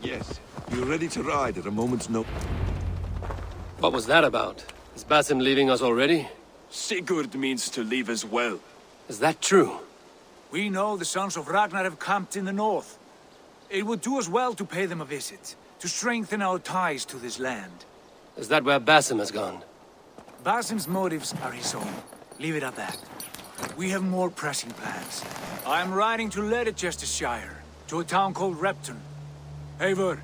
Yes. You're ready to ride at a moment's notice. What was that about? Is Basim leaving us already? Sigurd means to leave as well. Is that true? We know the sons of Ragnar have camped in the north. It would do us well to pay them a visit, to strengthen our ties to this land. Is that where Basim has gone? Basim's motives are his own. Leave it at that. We have more pressing plans. I am riding to Leicestershire, to a town called Repton. Eivor,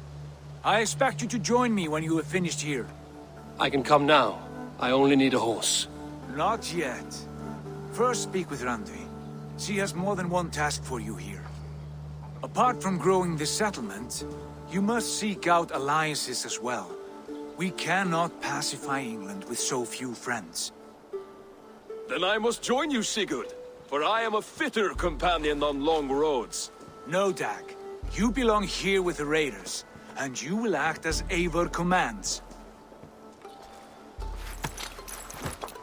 I expect you to join me when you have finished here. I can come now. I only need a horse. Not yet. First speak with Randi. She has more than one task for you here. Apart from growing this settlement, you must seek out alliances as well. We cannot pacify England with so few friends. Then I must join you, Sigurd, for I am a fitter companion on long roads. No, Dag. You belong here with the raiders, and you will act as Eivor commands.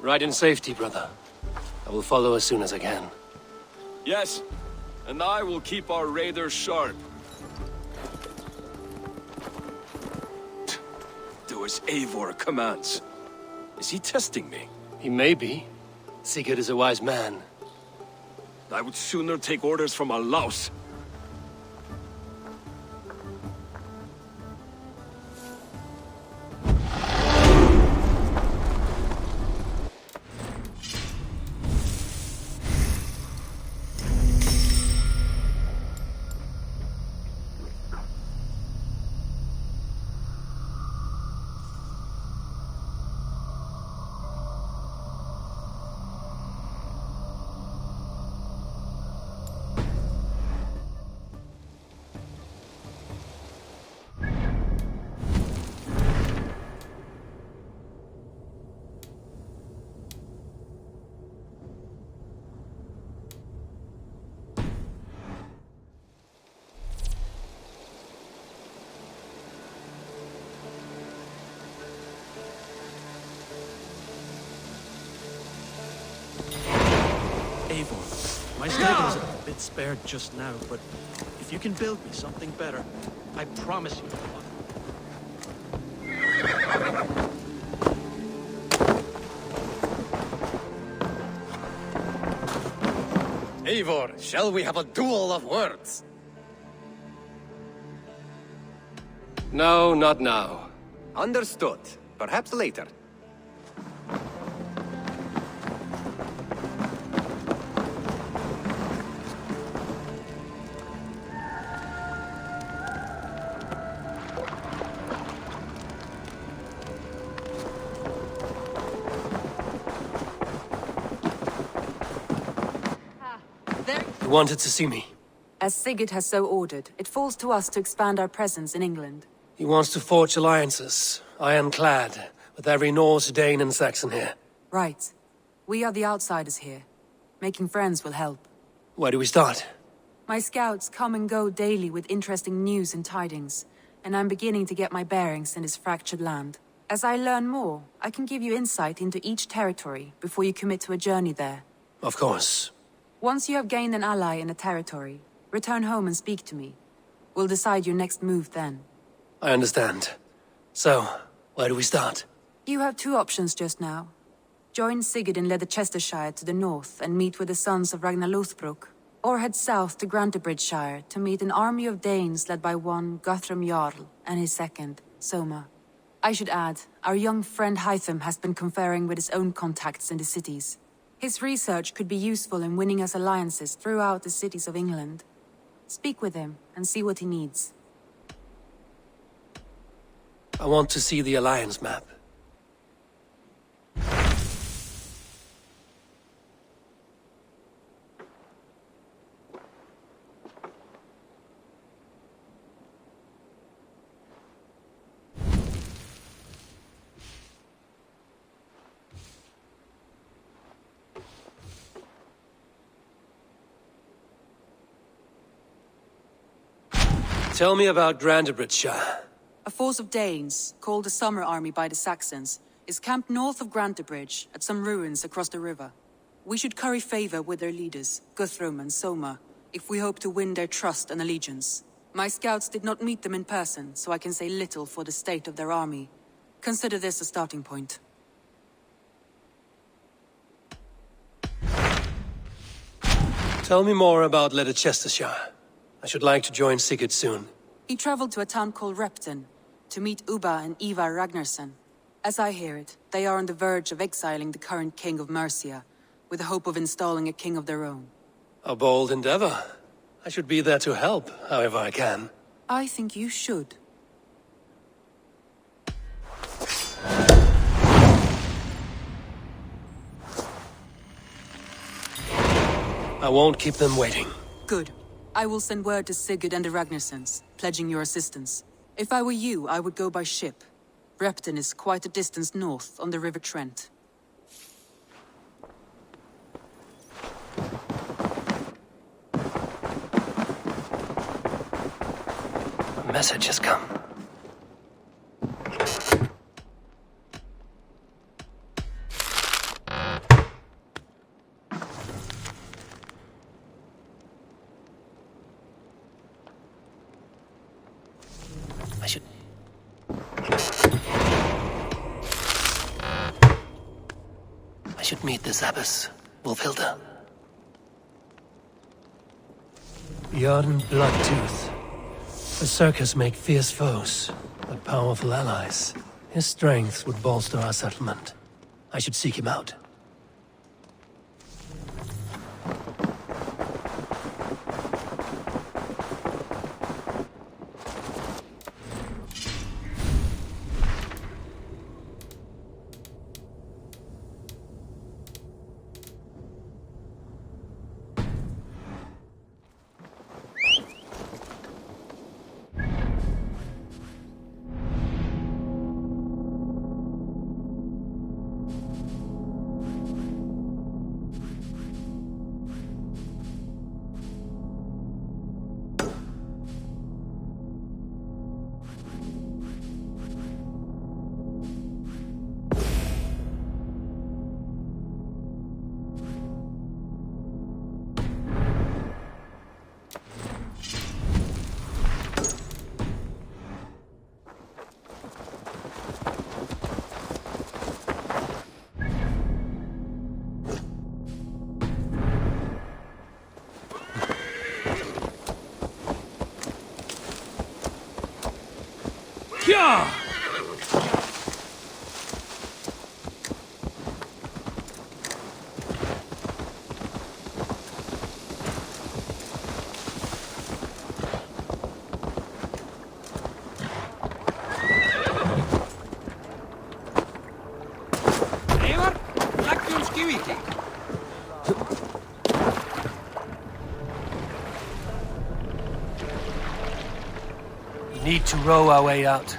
Ride in safety, brother. I will follow as soon as I can. Yes, and I will keep our raiders sharp. Do as Eivor commands. Is he testing me? He may be. Sigurd is a wise man. I would sooner take orders from a louse. Eivor, my stable is a bit spared just now, but if you can build me something better, I promise you. Eivor, shall we have a duel of words? No, not now. Understood. Perhaps later. You wanted to see me. As Sigurd has so ordered, it falls to us to expand our presence in England. He wants to forge alliances, ironclad, with every Norse, Dane and Saxon here. Right. We are the outsiders here. Making friends will help. Where do we start? My scouts come and go daily with interesting news and tidings, and I'm beginning to get my bearings in this fractured land. As I learn more, I can give you insight into each territory before you commit to a journey there. Of course. Once you have gained an ally in a territory, return home and speak to me. We'll decide your next move then. I understand. So, where do we start? You have two options just now. Join Sigurd in Leicestershire to the north and meet with the sons of Ragnar Lothbrok, or head south to Grantebridgeshire to meet an army of Danes led by one Guthrum Jarl and his second, Soma. I should add, our young friend Hytham has been conferring with his own contacts in the cities. His research could be useful in winning us alliances throughout the cities of England. Speak with him and see what he needs. I want to see the alliance map. Tell me about Grantebridgeshire. A force of Danes, called the Summer Army by the Saxons, is camped north of Grantebridge at some ruins across the river. We should curry favor with their leaders, Guthrum and Soma, if we hope to win their trust and allegiance. My scouts did not meet them in person, so I can say little for the state of their army. Consider this a starting point. Tell me more about Leicestershire. I should like to join Sigurd soon. He traveled to a town called Repton to meet Ubba and Ivar Ragnarsson. As I hear it, they are on the verge of exiling the current king of Mercia, with the hope of installing a king of their own. A bold endeavor. I should be there to help, however I can. I think you should. I won't keep them waiting. Good. I will send word to Sigurd and the Ragnarssons, pledging your assistance. If I were you, I would go by ship. Repton is quite a distance north on the River Trent. A message has come. I should meet this abbess, Wolfhilda. Bjorn Bloodtooth. Berserkers make fierce foes, but powerful allies. His strength would bolster our settlement. I should seek him out. Yeah! We need to row our way out.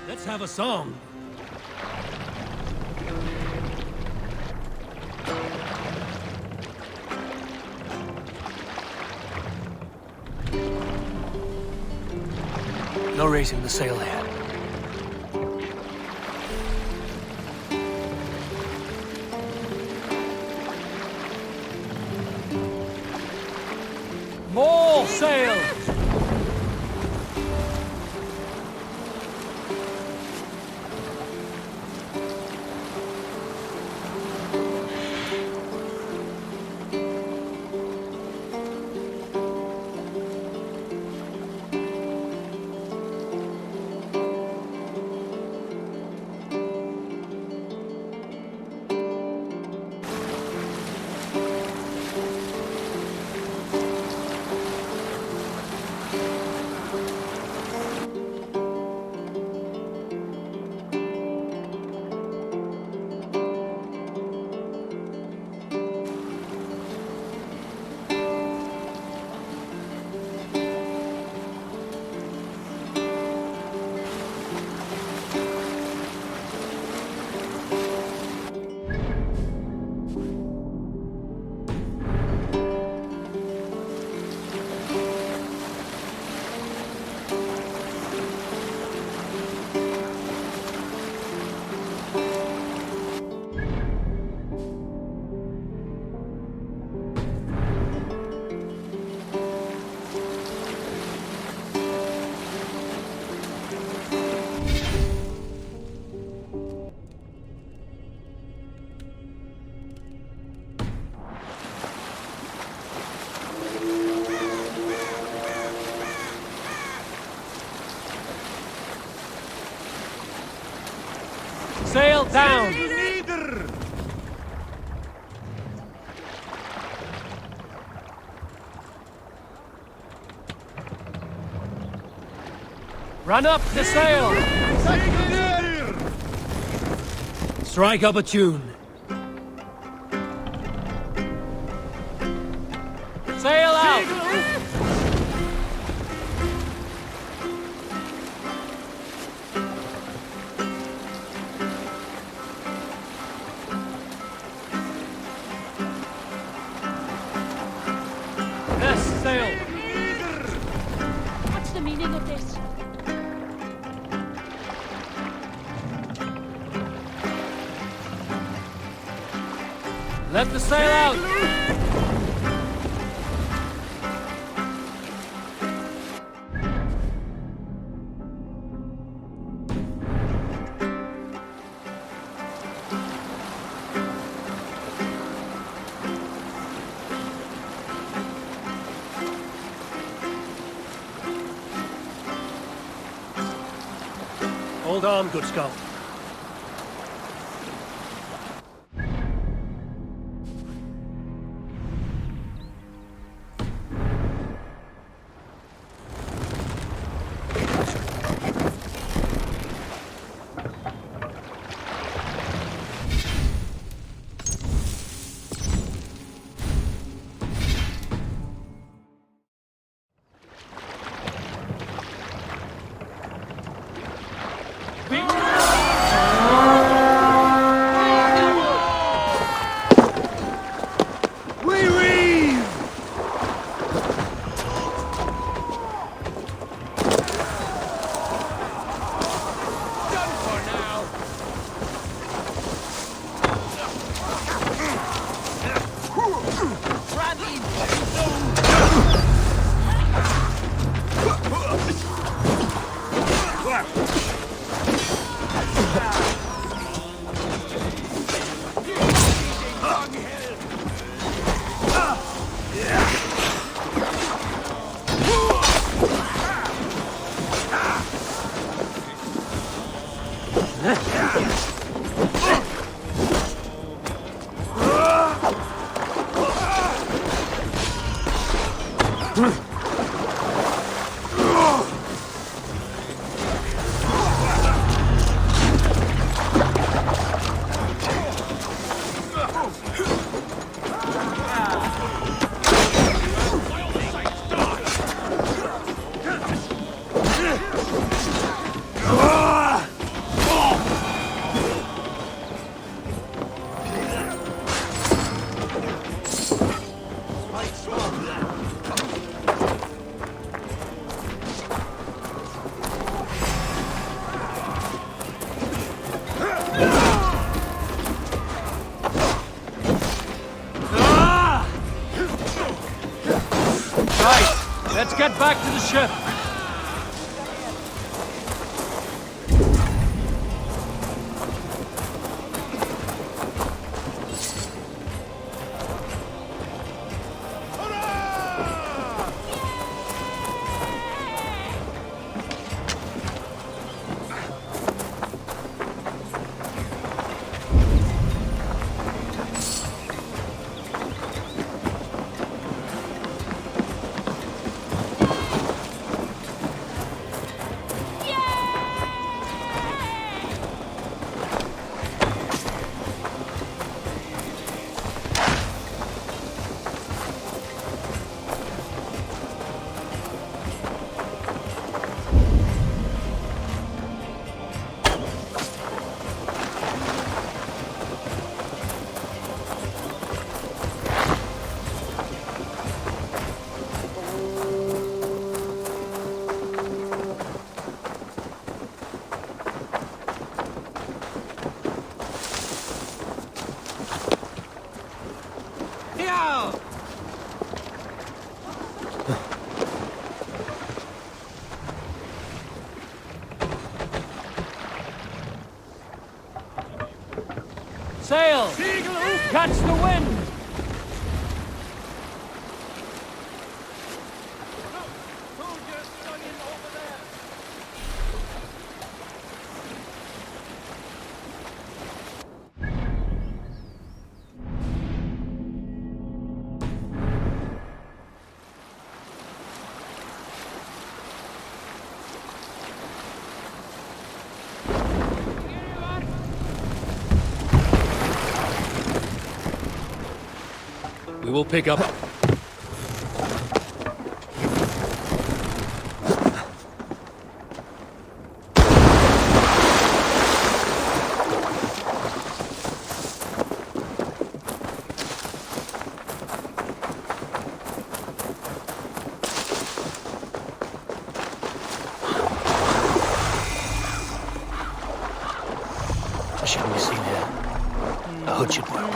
Let's have a song. No raising the sail here. More sail! Down! Run up the sail! Strike up a tune. Sail out! Yes, sail! What's the meaning of this? Let the sail out! Hold on, good skull. Let's get back to the ship. Sail! Catch the wind! We will pick up. Shall we see here? A hood should work.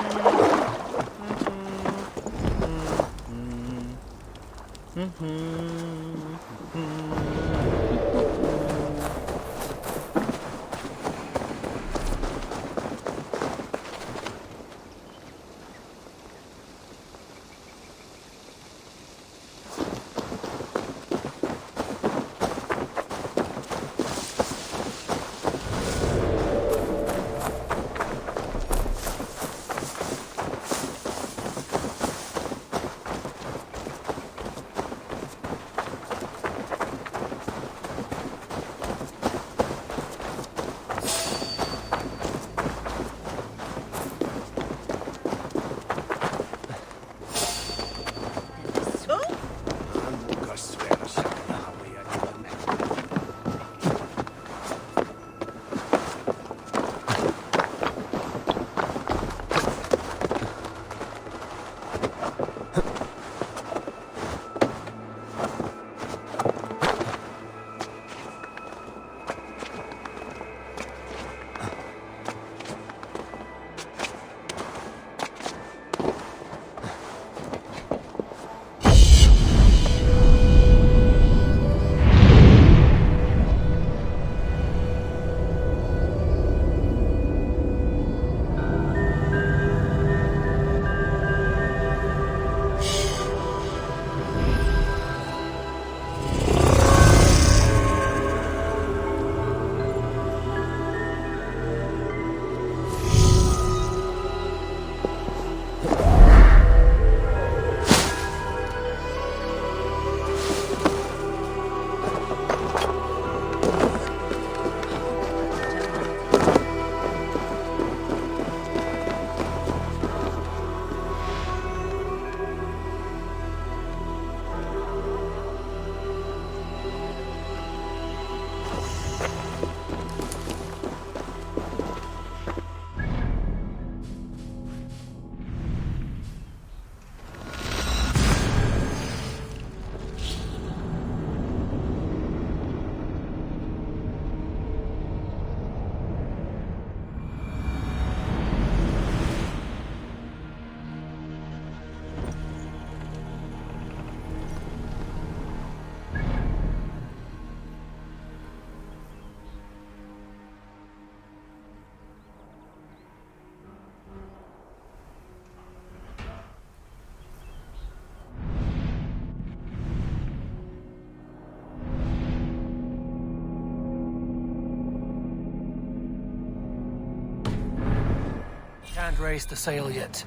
Can't raise the sail yet.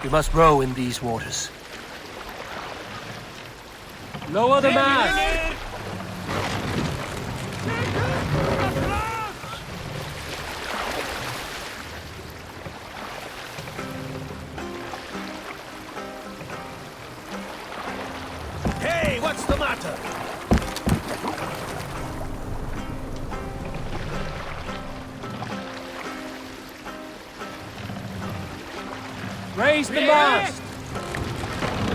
We must row in these waters. Lower the mast! Hey, what's the matter? Raise the mast!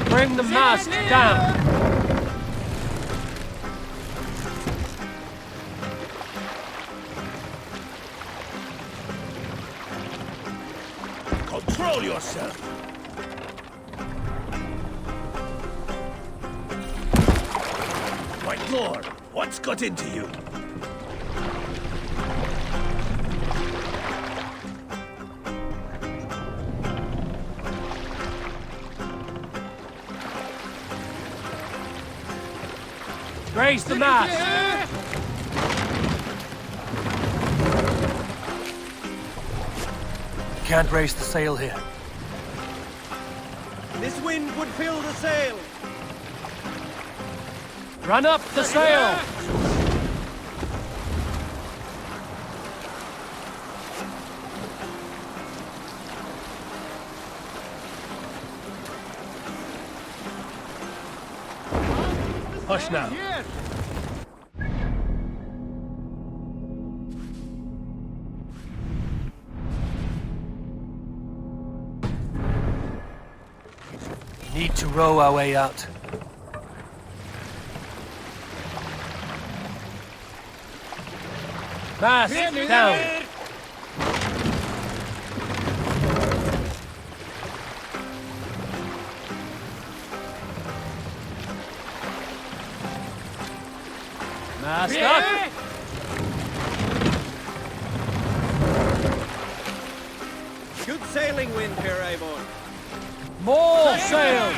Bring the mast down! Control yourself! My lord, what's got into you? Raise the mast! Can't raise the sail here. This wind would fill the sail. Run up the sail! Push now. We need to row our way out. Mast down. Mast up. Good sailing wind here, Avon. More sails.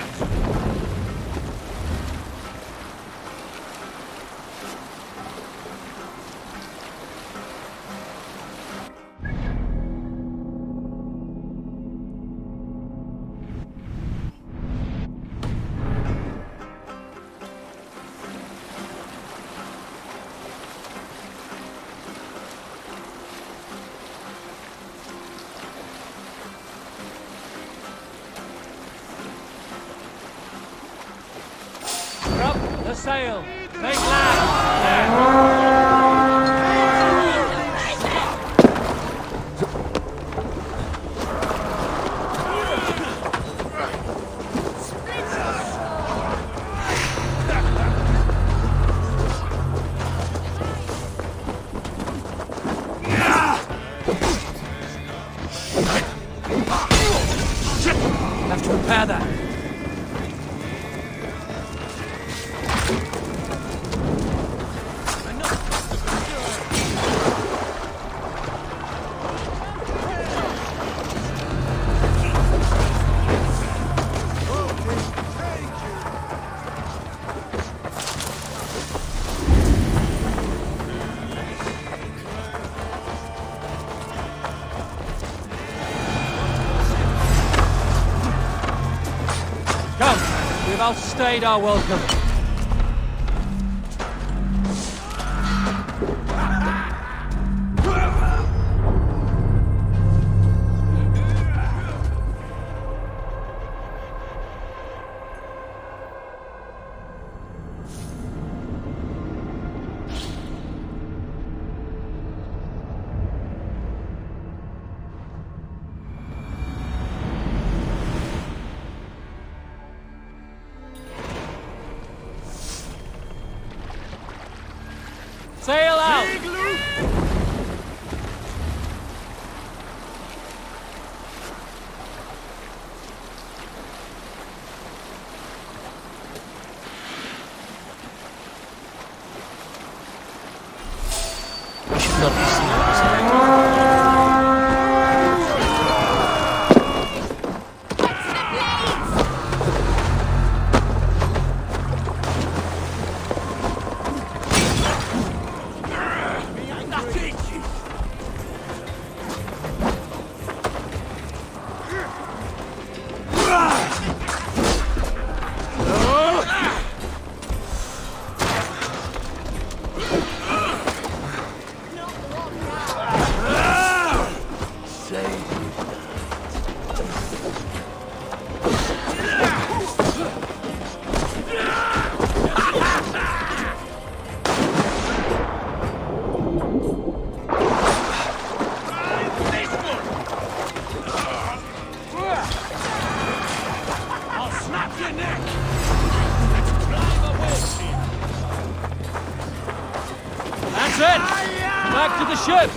Drop the sail. Make land. Have to repair that. Come, we've outstayed our welcome. Sail out! We should not be seen at this angle. That's it! Back to the ship!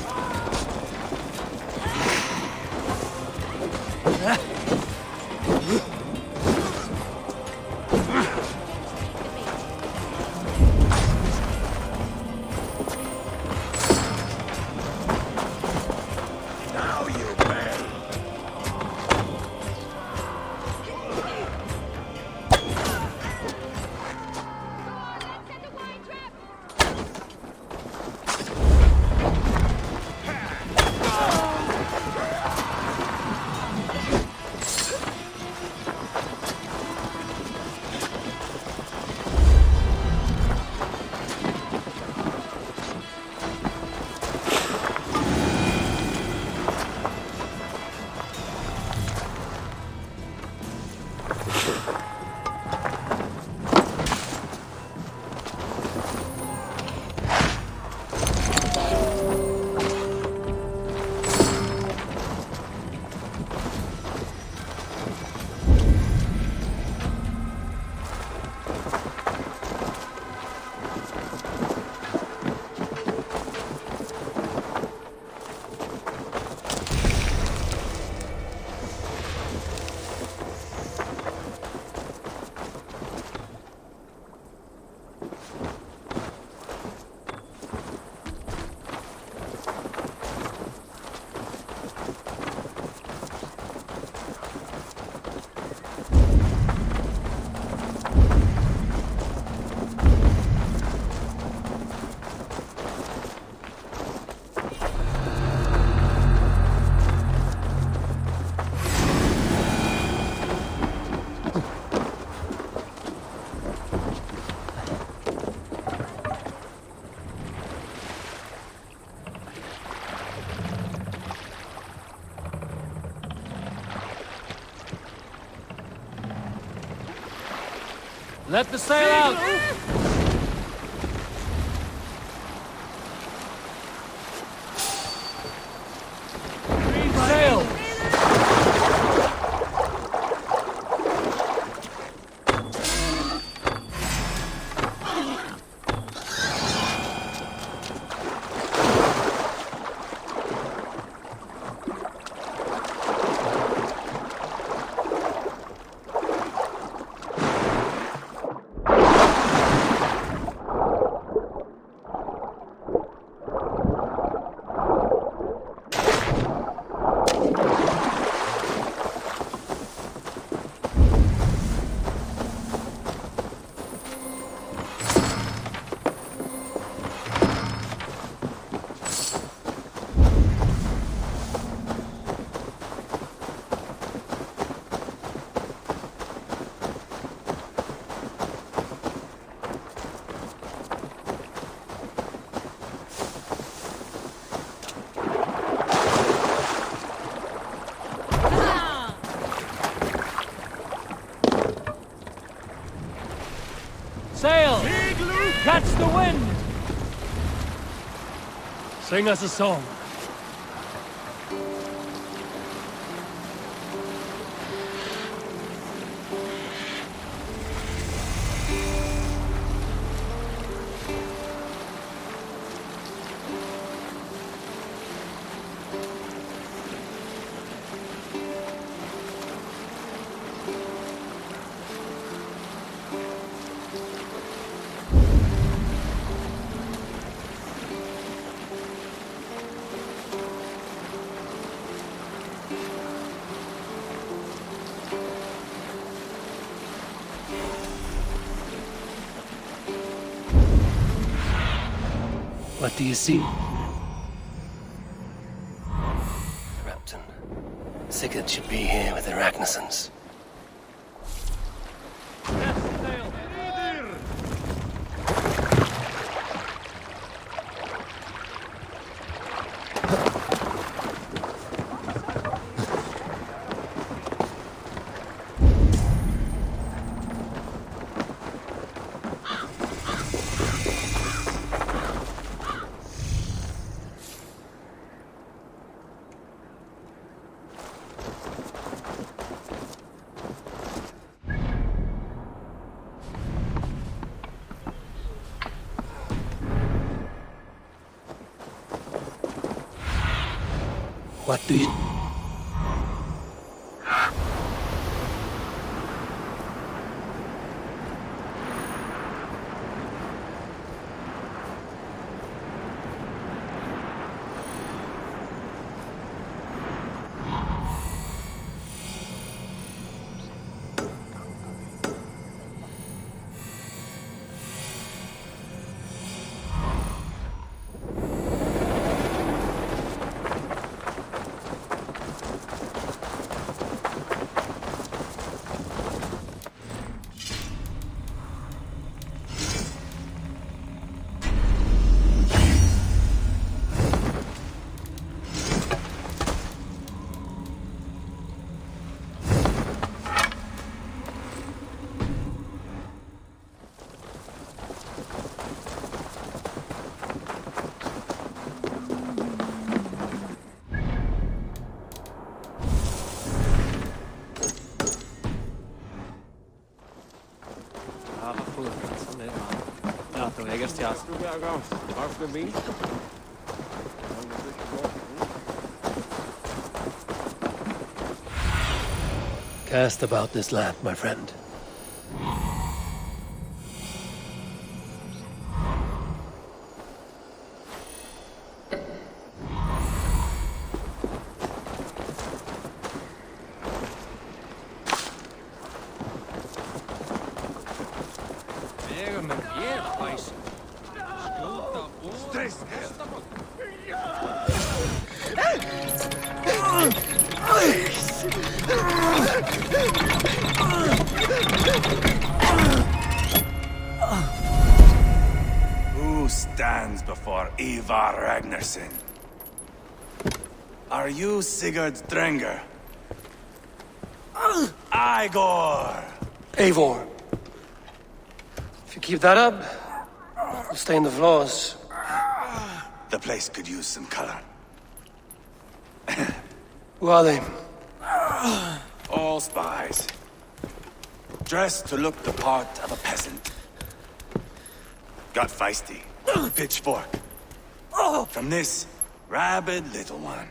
Let the sail out! Sail! Sail! Catch the wind! Sing us a song. What do you see? Captain, Sigurd should be here with the Ragnarsons. What do you... Cast about this land, my friend. Who stands before Ivar Ragnarsson? Are you Sigurd Drenger? Igor! Eivor! If you keep that up, you'll stain the floors. The place could use some color. Who are they? All spies. Dressed to look the part of a peasant. Got feisty. Pitchfork. From this rabid little one.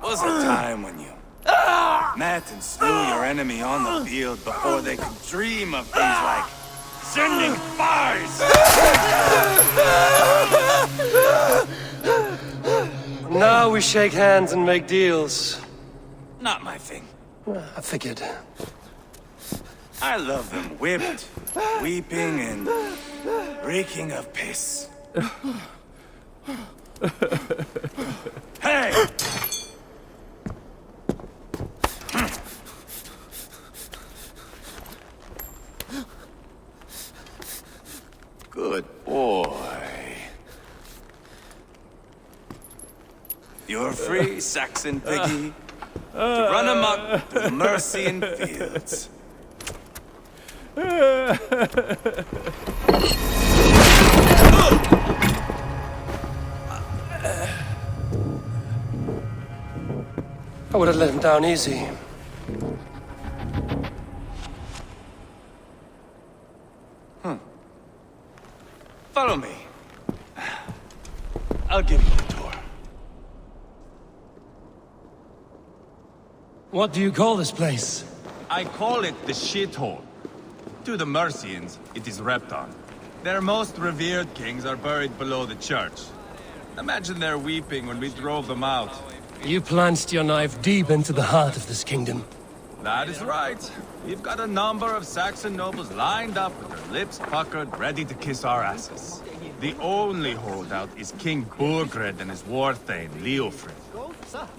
Was a time when you met and slew your enemy on the field before they could dream of things like sending spies! Now we shake hands and make deals. Not my thing. I figured. I love them whipped, weeping, and reeking of piss. Hey! Good boy. You're free, Saxon piggy, to run amok through the Mercian fields. I would have let him down easy. Follow me. I'll give you a tour. What do you call this place? I call it the shithole. To the Mercians, it is Repton. Their most revered kings are buried below the church. Imagine their weeping when we drove them out. You plunged your knife deep into the heart of this kingdom. That is right. We've got a number of Saxon nobles lined up with their lips puckered, ready to kiss our asses. The only holdout is King Burgred and his war thane, Leofrid.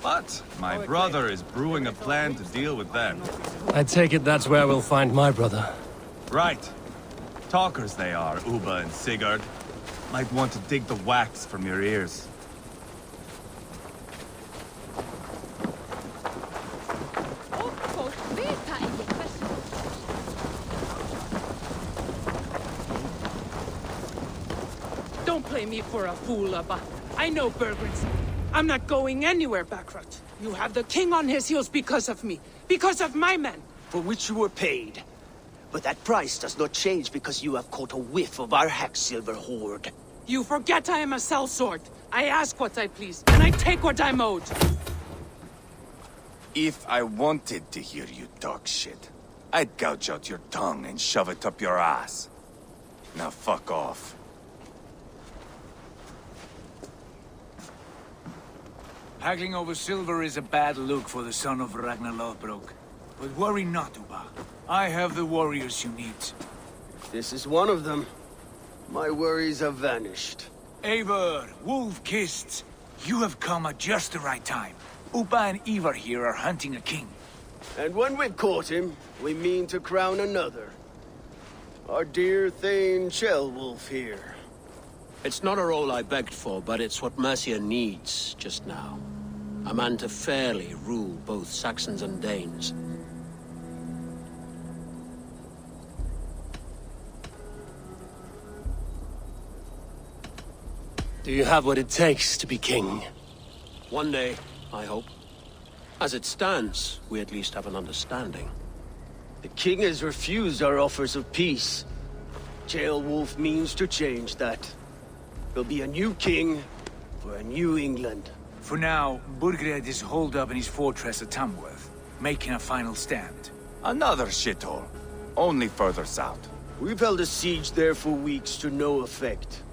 But my brother is brewing a plan to deal with them. I take it that's where we'll find my brother. Right. Talkers they are, Uba and Sigurd. Might want to dig the wax from your ears. Don't play me for a fool, Abba. I know Burgred's. I'm not going anywhere, Backrot. You have the king on his heels because of me. Because of my men. For which you were paid. But that price does not change because you have caught a whiff of our hack-silver hoard. You forget I am a sellsword. I ask what I please, and I take what I'm owed. If I wanted to hear you talk shit, I'd gouge out your tongue and shove it up your ass. Now fuck off. Haggling over silver is a bad look for the son of Ragnar Lothbrok. But worry not, Uba. I have the warriors you need. This is one of them. My worries have vanished. Eivor, Wolf-Kissed, you have come at just the right time. Uba and Ivar here are hunting a king. And when we've caught him, we mean to crown another. Our dear Thane Ceolwulf here. It's not a role I begged for, but it's what Mercia needs just now. A man to fairly rule both Saxons and Danes. Do you have what it takes to be king? One day, I hope. As it stands, we at least have an understanding. The king has refused our offers of peace. Ceolwulf means to change that. There'll be a new king for a new England. For now, Burgred is holed up in his fortress at Tamworth, making a final stand. Another shithole. Only further south. We've held a siege there for weeks to no effect.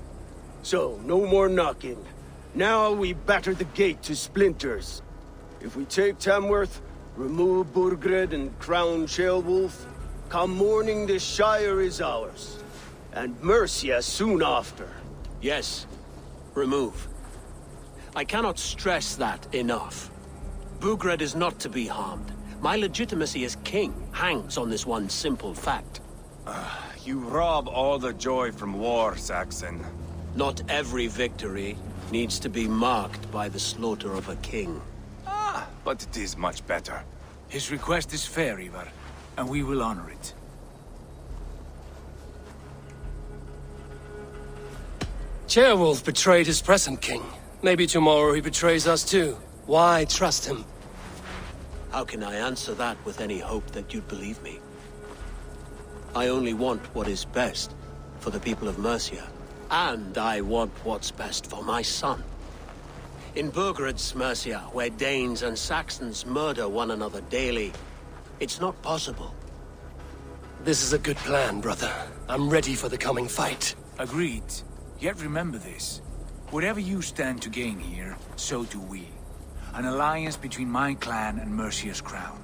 So, no more knocking. Now we batter the gate to splinters. If we take Tamworth, remove Burgred and crown Ceolwulf, come morning the Shire is ours. And Mercia soon after. Yes, remove. I cannot stress that enough. Burgred is not to be harmed. My legitimacy as king hangs on this one simple fact. You rob all the joy from war, Saxon. Not every victory needs to be marked by the slaughter of a king. But it is much better. His request is fair, Ivar, and we will honor it. Chairwolf betrayed his present king. Maybe tomorrow he betrays us too. Why trust him? How can I answer that with any hope that you'd believe me? I only want what is best for the people of Mercia. And I want what's best for my son. In Burgred's Mercia, where Danes and Saxons murder one another daily, it's not possible. This is a good plan, brother. I'm ready for the coming fight. Agreed. Yet remember this. Whatever you stand to gain here, so do we. An alliance between my clan and Mercia's crown.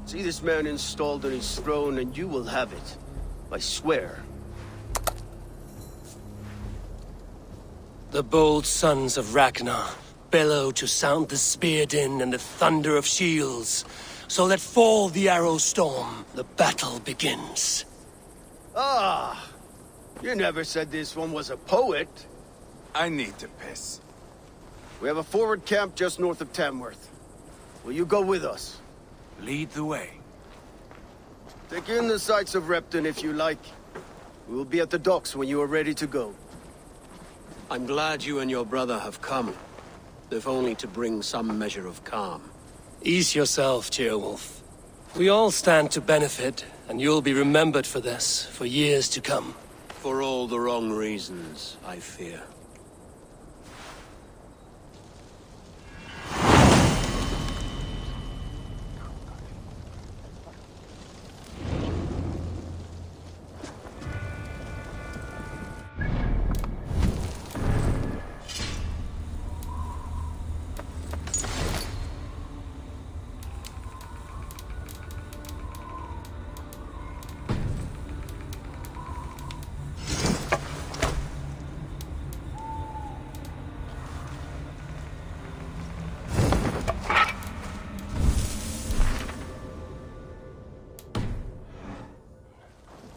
See this man installed on his throne and you will have it. I swear. The bold sons of Ragnar bellow to sound the spear din and the thunder of shields. So let fall the arrow storm. The battle begins. Ah! You never said this one was a poet. I need to piss. We have a forward camp just north of Tamworth. Will you go with us? Lead the way. Take in the sights of Repton if you like. We will be at the docks when you are ready to go. I'm glad you and your brother have come, if only to bring some measure of calm. Ease yourself, Chairwolf. We all stand to benefit, and you'll be remembered for this, for years to come. For all the wrong reasons, I fear.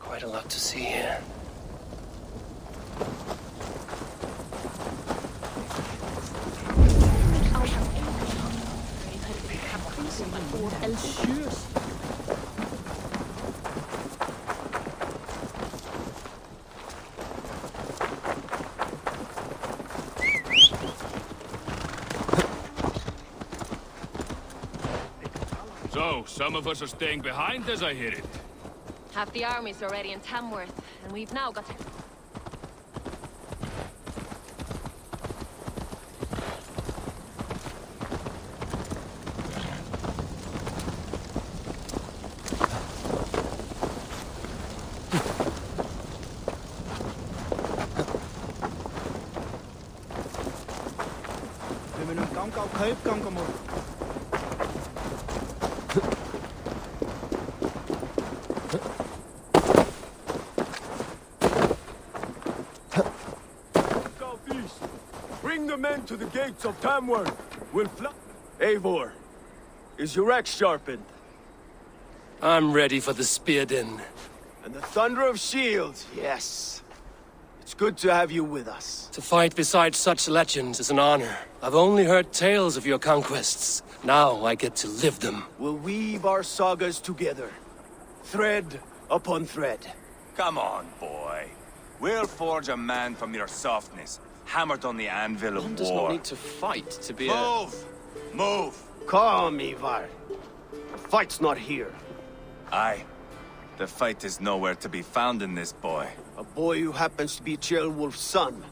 Quite a lot to see here. So, some of us are staying behind as I hear it. Half the army's already in Tamworth, and we've now got to... Bring the men to the gates of Tamworth. We'll fly. Eivor, is your axe sharpened? I'm ready for the spear din. And the thunder of shields, yes. It's good to have you with us. To fight beside such legends is an honor. I've only heard tales of your conquests. Now I get to live them. We'll weave our sagas together. Thread upon thread. Come on, boy. We'll forge a man from your softness, hammered on the anvil of war. One does not need to fight to be Move! Move! Calm, Ivar. The fight's not here. Aye. The fight is nowhere to be found in this boy. A boy who happens to be Chairwolf's son.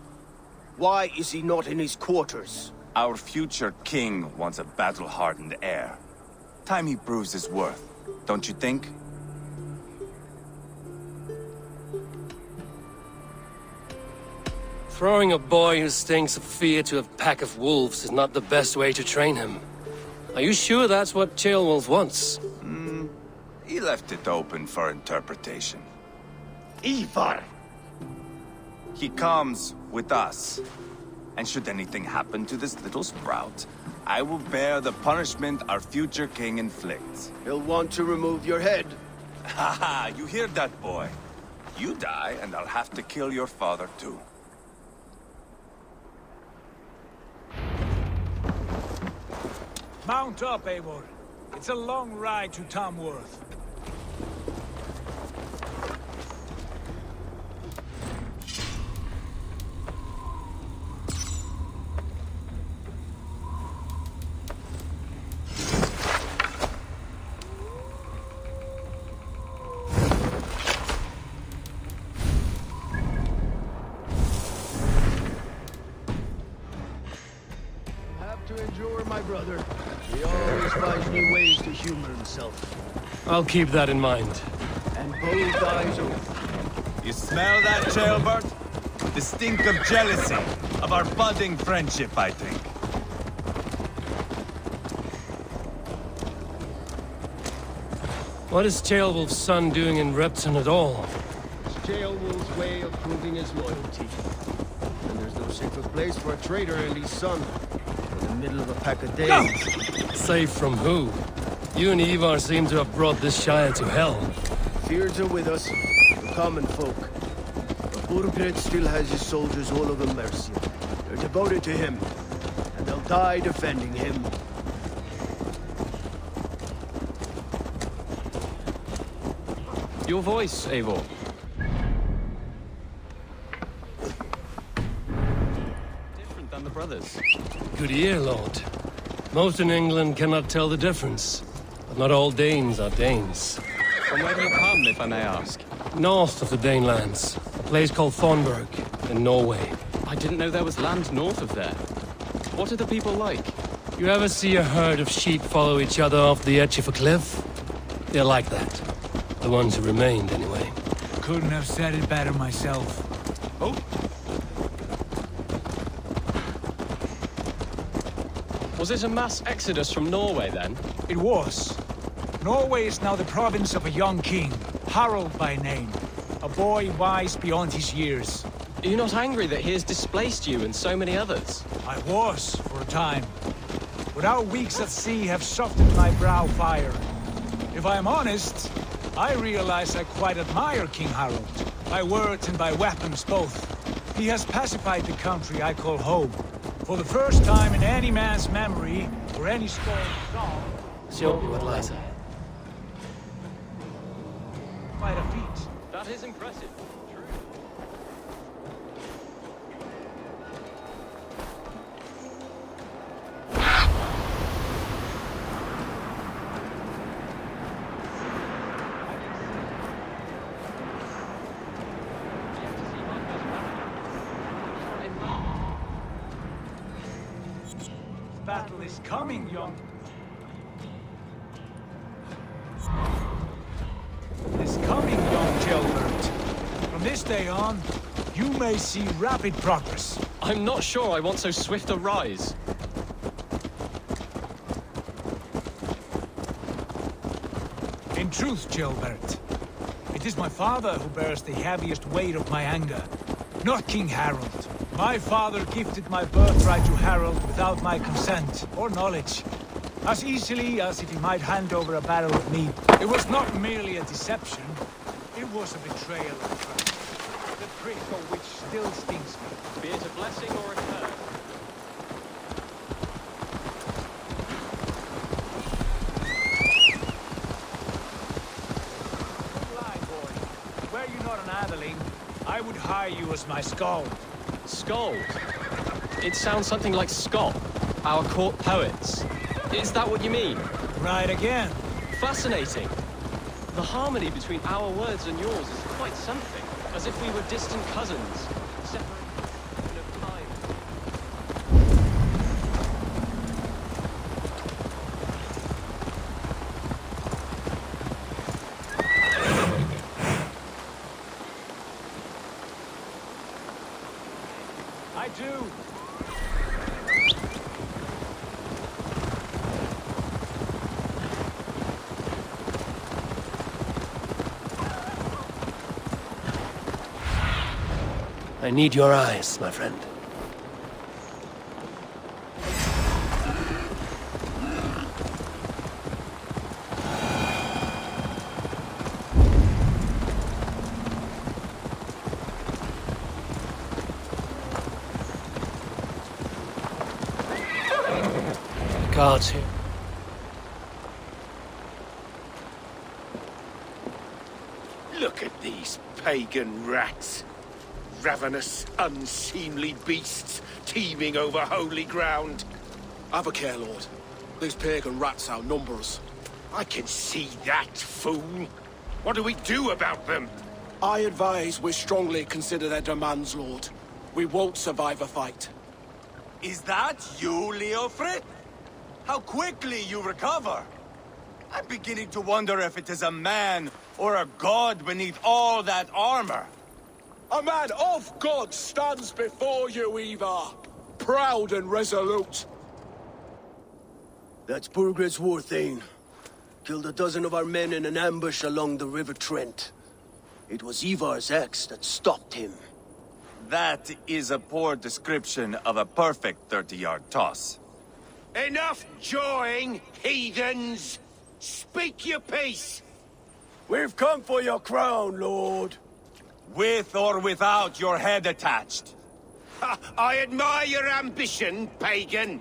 Why is he not in his quarters? Our future king wants a battle-hardened heir. Time he proves his worth, don't you think? Throwing a boy who stinks of fear to a pack of wolves is not the best way to train him. Are you sure that's what Chairwolf wants? He left it open for interpretation. Ivar! He comes with us. And should anything happen to this little sprout, I will bear the punishment our future king inflicts. He'll want to remove your head. Haha, you hear that, boy? You die, and I'll have to kill your father, too. Mount up, Eivor. It's a long ride to Tamworth. brother. He always finds new ways to humor himself. I'll keep that in mind. And both eyes open. You smell that, Jailbird? The stink of jealousy, of our budding friendship, I think. What is Ceolwulf's son doing in Repton at all? It's Ceolwulf's way of proving his loyalty. And there's no safer place for a traitor and his son. In the middle of a pack of Danes. Safe from who? You and Ivar seem to have brought this Shire to hell. Fears are with us, the common folk. But Burgred still has his soldiers all over Mercia. They're devoted to him, and they'll die defending him. Your voice, Eivor. Different than the brothers. Good ear, Lord. Most in England cannot tell the difference. But not all Danes are Danes. From where do you come, if I may ask? North of the Danelands. A place called Thornburg, in Norway. I didn't know there was land north of there. What are the people like? You ever see a herd of sheep follow each other off the edge of a cliff? They're like that. The ones who remained, anyway. Couldn't have said it better myself. Oh. Was it a mass exodus from Norway, then? It was. Norway is now the province of a young king, Harald by name. A boy wise beyond his years. Are you not angry that he has displaced you and so many others? I was, for a time. But our weeks at sea have softened my brow fire. If I am honest, I realize I quite admire King Harald. By words and by weapons both. He has pacified the country I call home. For the first time in any man's memory, or any score's song... Show me what lies ahead. Quite a feat. That is impressive. True. Battle is coming, young. Is coming, young Gilbert. From this day on, you may see rapid progress. I'm not sure I want so swift a rise. In truth, Gilbert, it is my father who bears the heaviest weight of my anger, not King Harald. My father gifted my birthright to Harald without my consent or knowledge. As easily as if he might hand over a barrel of meat. It was not merely a deception. It was a betrayal of trust. The prick of which still stings me. Be it a blessing or a curse. Don't lie, boy. Were you not an atheling, I would hire you as my skald. Skald? It sounds something like Scott, our court poets. Is that what you mean? Right again. Fascinating. The harmony between our words and yours is quite something. As if we were distant cousins, separated in time. I do. I need your eyes, my friend. The guards here. Look at these pagan rats. Ravenous, unseemly beasts teeming over holy ground. Have a care, Lord. These pagan rats outnumber us. I can see that, fool. What do we do about them? I advise we strongly consider their demands, Lord. We won't survive a fight. Is that you, Leofrid? How quickly you recover! I'm beginning to wonder if it is a man or a god beneath all that armor. A man of God stands before you, Ivar. Proud and resolute. That's Burgred's Warthane. Killed a dozen of our men in an ambush along the River Trent. It was Ivar's axe that stopped him. That is a poor description of a perfect 30-yard toss. Enough jawing, heathens! Speak your piece! We've come for your crown, Lord. With or without your head attached. I admire your ambition, pagan.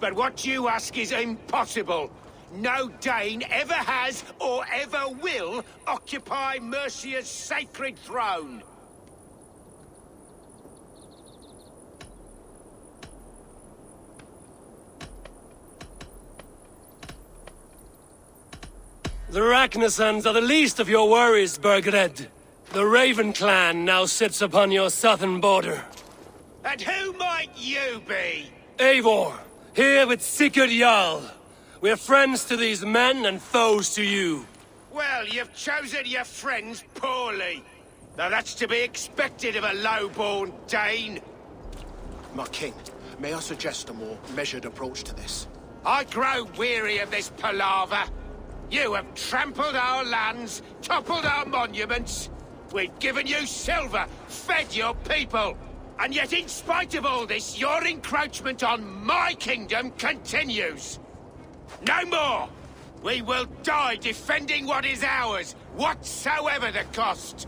But what you ask is impossible. No Dane ever has or ever will occupy Mercia's sacred throne. The Ragnarsons are the least of your worries, Burgred. The Raven clan now sits upon your southern border. And who might you be? Eivor, here with Sigurd Jarl. We're friends to these men and foes to you. Well, you've chosen your friends poorly. Now that's to be expected of a low-born Dane. My king, may I suggest a more measured approach to this? I grow weary of this palaver. You have trampled our lands, toppled our monuments. We've given you silver, fed your people. And yet in spite of all this, your encroachment on my kingdom continues. No more! We will die defending what is ours, whatsoever the cost.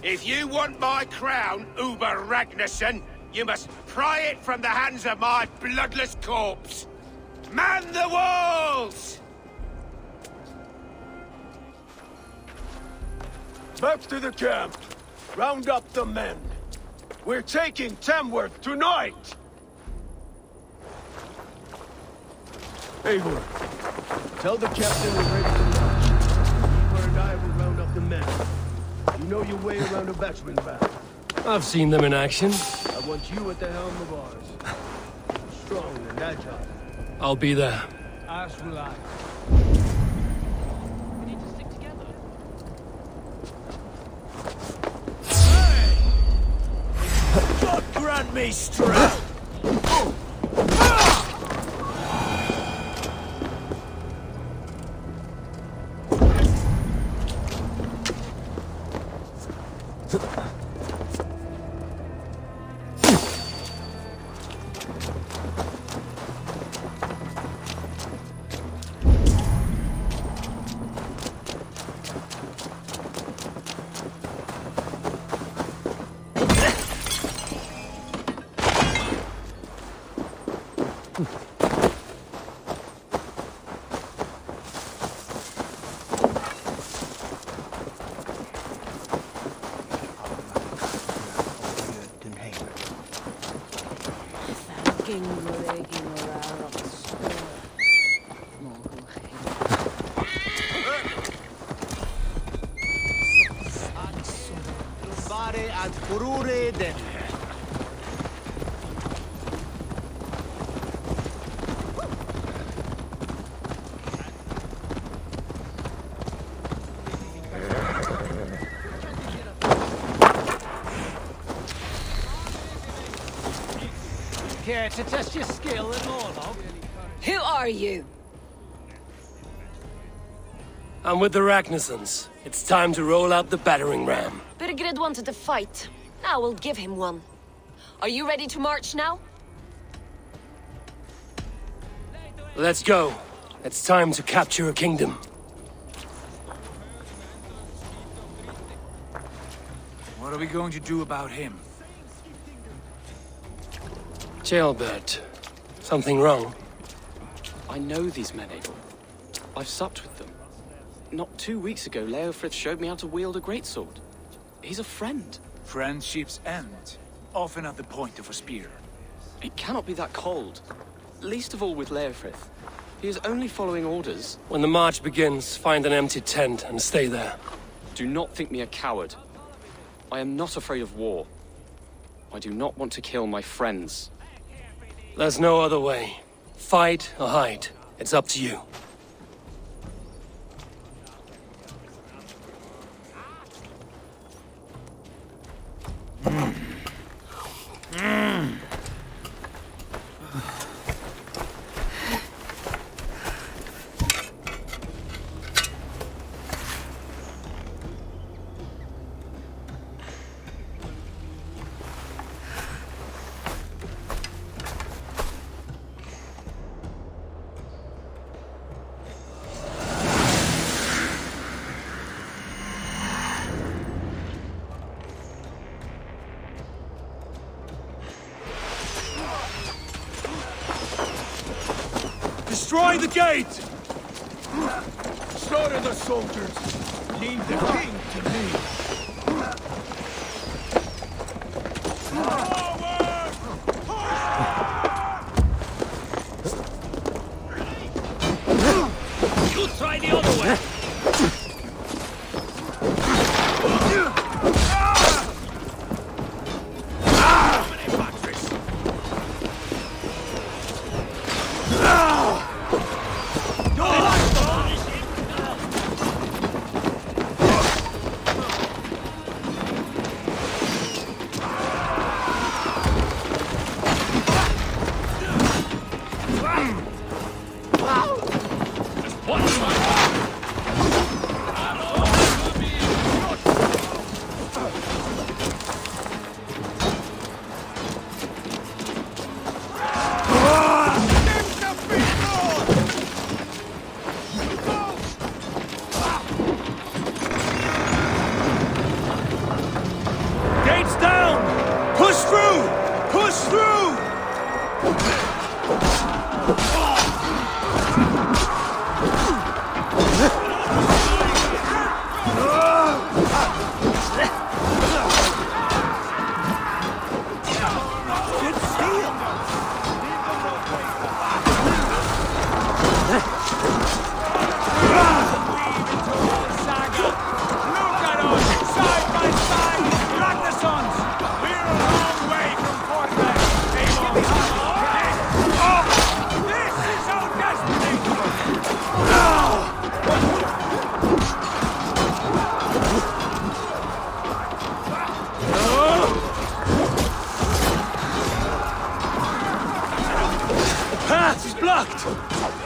If you want my crown, Uber Ragnarsson, you must pry it from the hands of my bloodless corpse. Man the walls! Back to the camp. Round up the men. We're taking Tamworth tonight! Eivor, tell the captain we're ready to march. Eivor and I will round up the men. You know your way around a batsman back. I've seen them in action. I want you at the helm of ours. Strong and agile. I'll be there. As will I. We need to stick together. God grant me strength! Care to test your skill at Orlog? Who are you? I'm with the Ragnarsons. It's time to roll out the battering ram. Burgred wanted to fight. Now we'll give him one. Are you ready to march now? Let's go. It's time to capture a kingdom. What are we going to do about him? Jailbird. Something wrong? I know these men, Abel. I've supped with them. Not 2 weeks ago, Leofrith showed me how to wield a greatsword. He's a friend. Friendships end, often at the point of a spear. It cannot be that cold. Least of all with Leofrith. He is only following orders. When the march begins, find an empty tent and stay there. Do not think me a coward. I am not afraid of war. I do not want to kill my friends. There's no other way. Fight or hide. It's up to you. Destroy the gate! Slaughter the soldiers! Leave the king to me! You try the other way!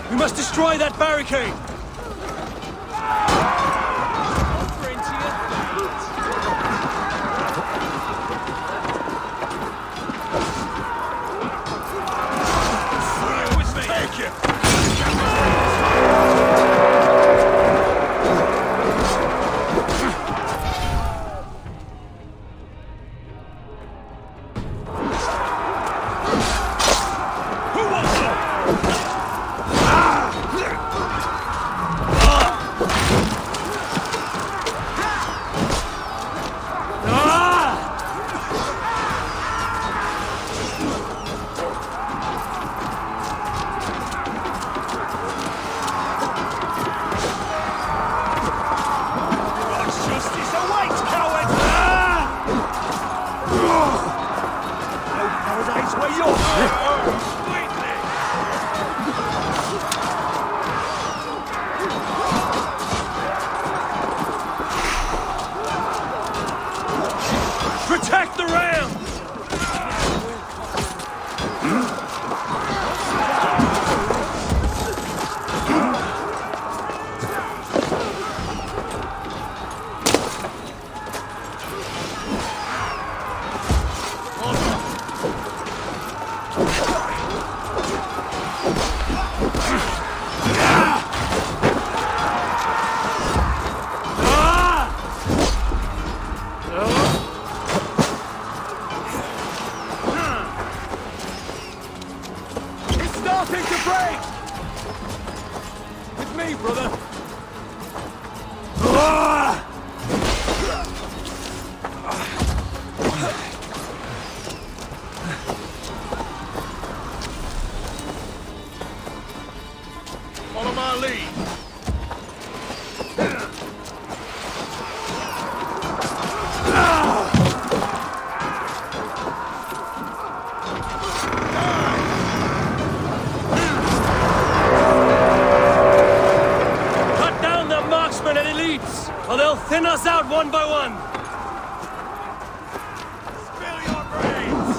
We must destroy that barricade! Protect the ram! one by one! Spill your brains!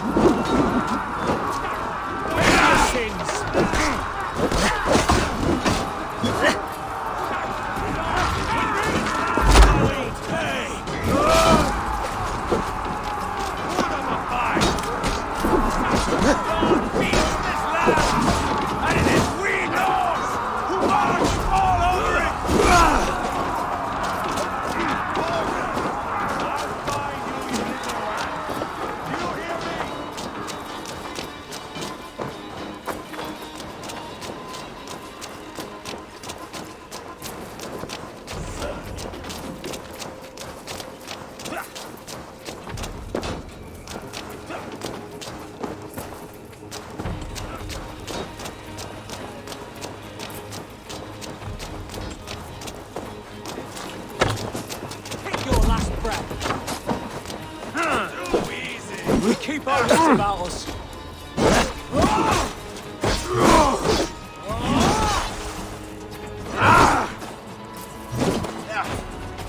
We keep our wits about us.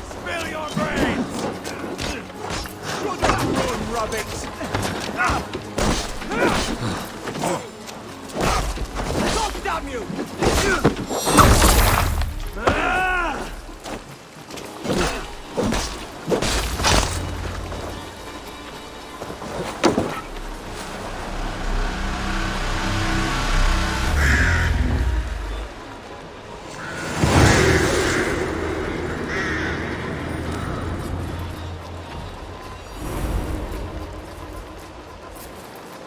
Spill your brains! Good run, rabbits! God damn you!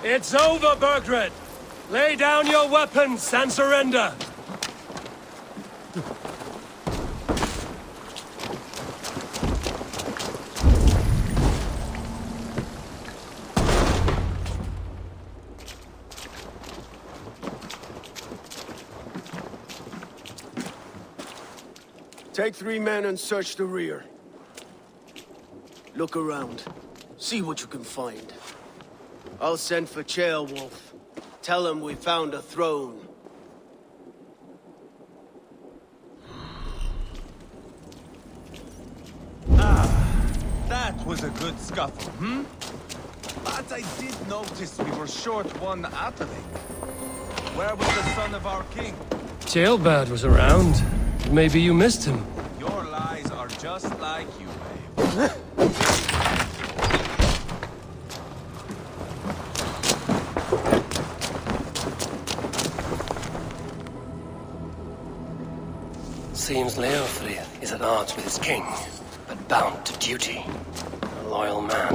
It's over, Burgred! Lay down your weapons and surrender! Take 3 men and search the rear. Look around. See what you can find. I'll send for Wolf. Tell him we found a throne. That was a good scuffle, hmm? But I did notice we were short one athelink. Where was the son of our king? Jailbird was around. Maybe you missed him. Your lies are just like you, babe. Seems Leofrith is at odds with his king, but bound to duty. A loyal man.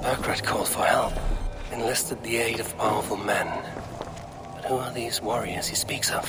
Burgred called for help, enlisted the aid of powerful men. But who are these warriors he speaks of?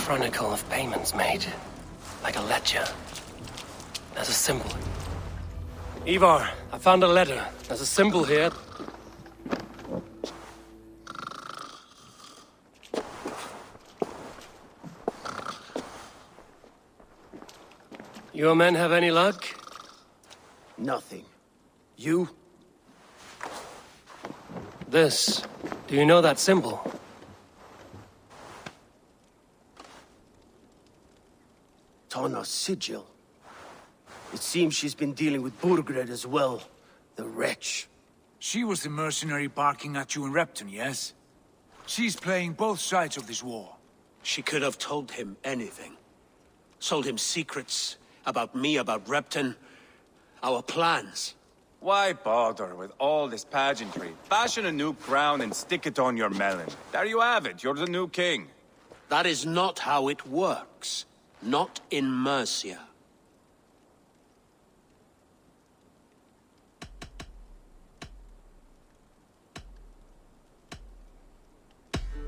chronicle of payments made. Like a ledger. There's a symbol. Ivar, I found a letter. There's a symbol here. Your men have any luck? Nothing. You? This. Do you know that symbol? Tana's sigil. It seems she's been dealing with Burgred as well. The wretch. She was the mercenary barking at you in Repton, yes? She's playing both sides of this war. She could have told him anything. Sold him secrets about me, about Repton, our plans. Why bother with all this pageantry? Fashion a new crown and stick it on your melon. There you have it, you're the new king. That is not how it works. Not in Mercia.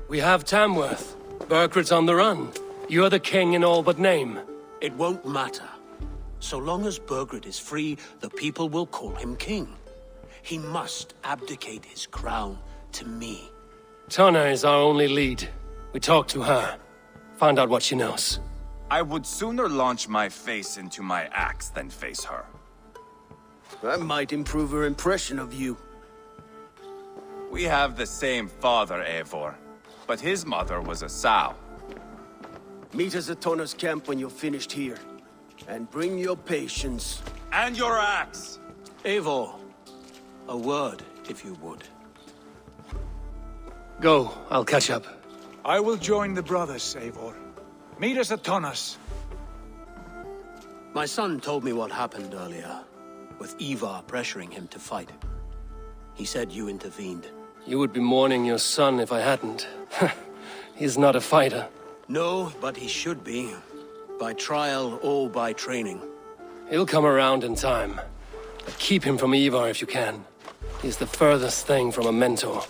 We have Tamworth. Burkred's on the run. You're the king in all but name. It won't matter. So long as Burgred is free, the people will call him king. He must abdicate his crown to me. Tana is our only lead. We talk to her. Find out what she knows. I would sooner launch my face into my axe than face her. That might improve her impression of you. We have the same father, Eivor. But his mother was a sow. Meet us at Tana's camp when you're finished here. And bring your patience. And your axe! Eivor, a word, if you would. Go, I'll catch up. I will join the brothers, Eivor. Meet us at Tana's. My son told me what happened earlier, with Ivar pressuring him to fight. He said you intervened. You would be mourning your son if I hadn't. He's not a fighter. No, but he should be. By trial or by training. He'll come around in time. But keep him from Ivar if you can. He's the furthest thing from a mentor.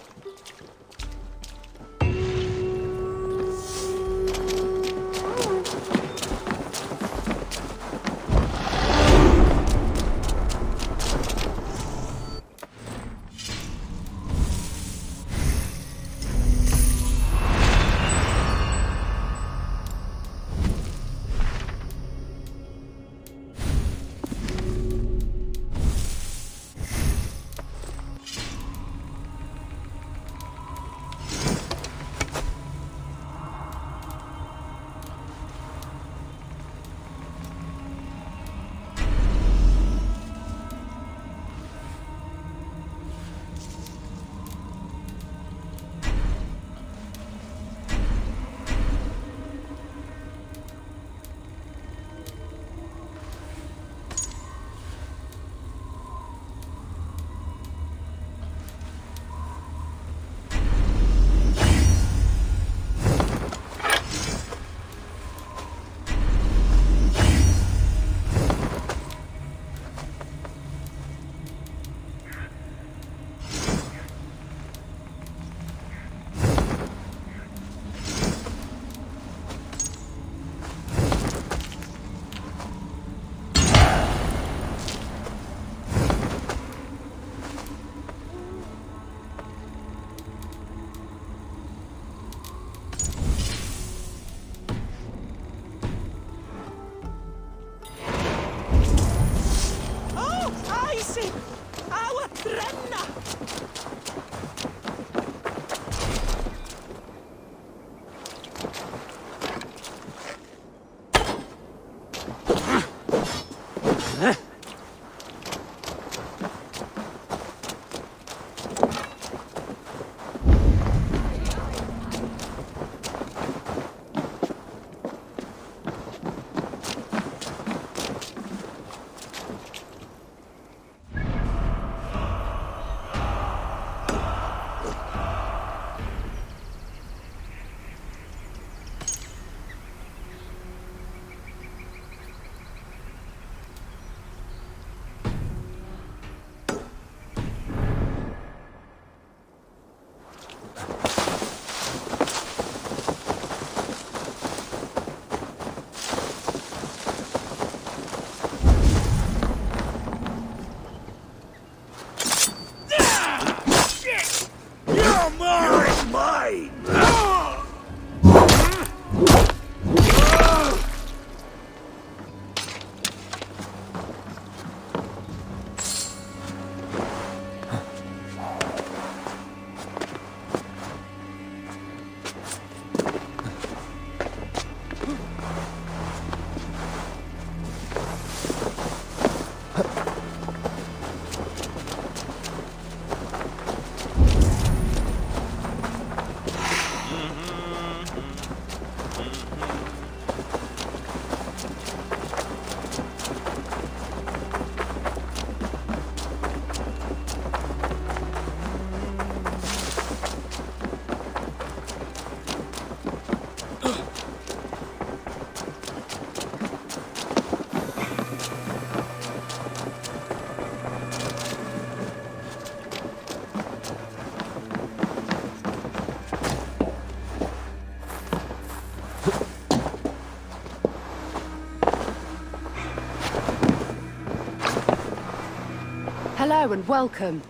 Hello and welcome.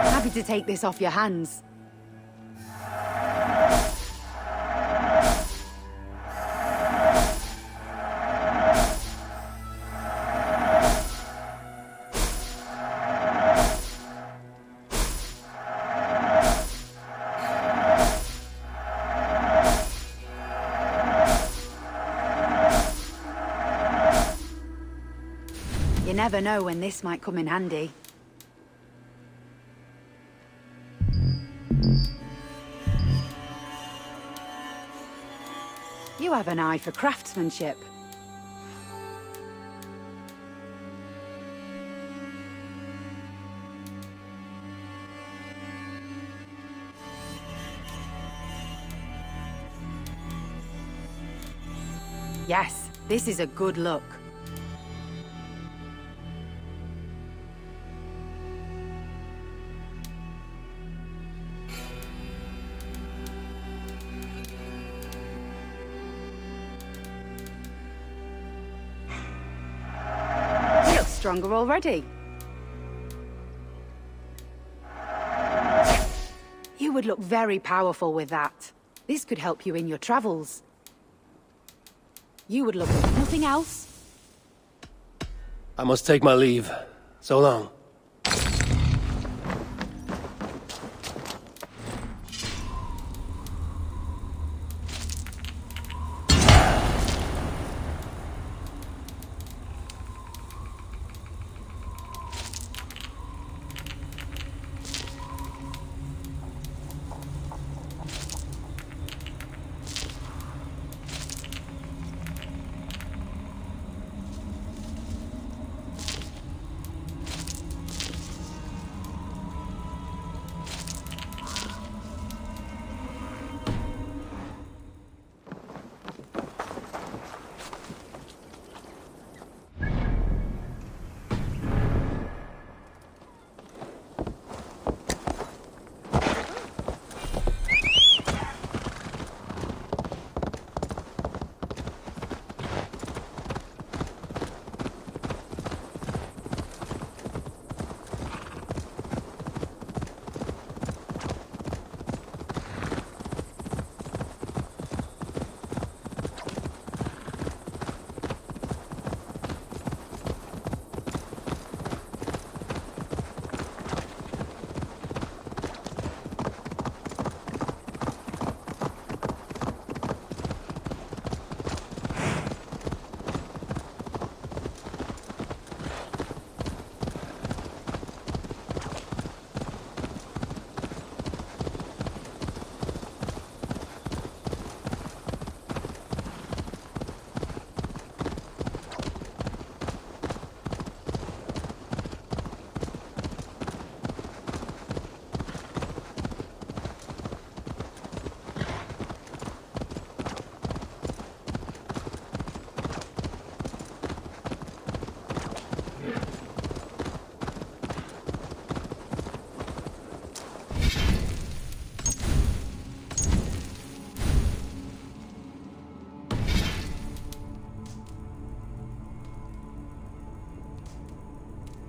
Happy to take this off your hands. You never know when this might come in handy. You have an eye for craftsmanship. Yes, this is a good look. You look stronger already. You would look very powerful with that. This could help you in your travels. You would look at nothing else. I must take my leave. So long.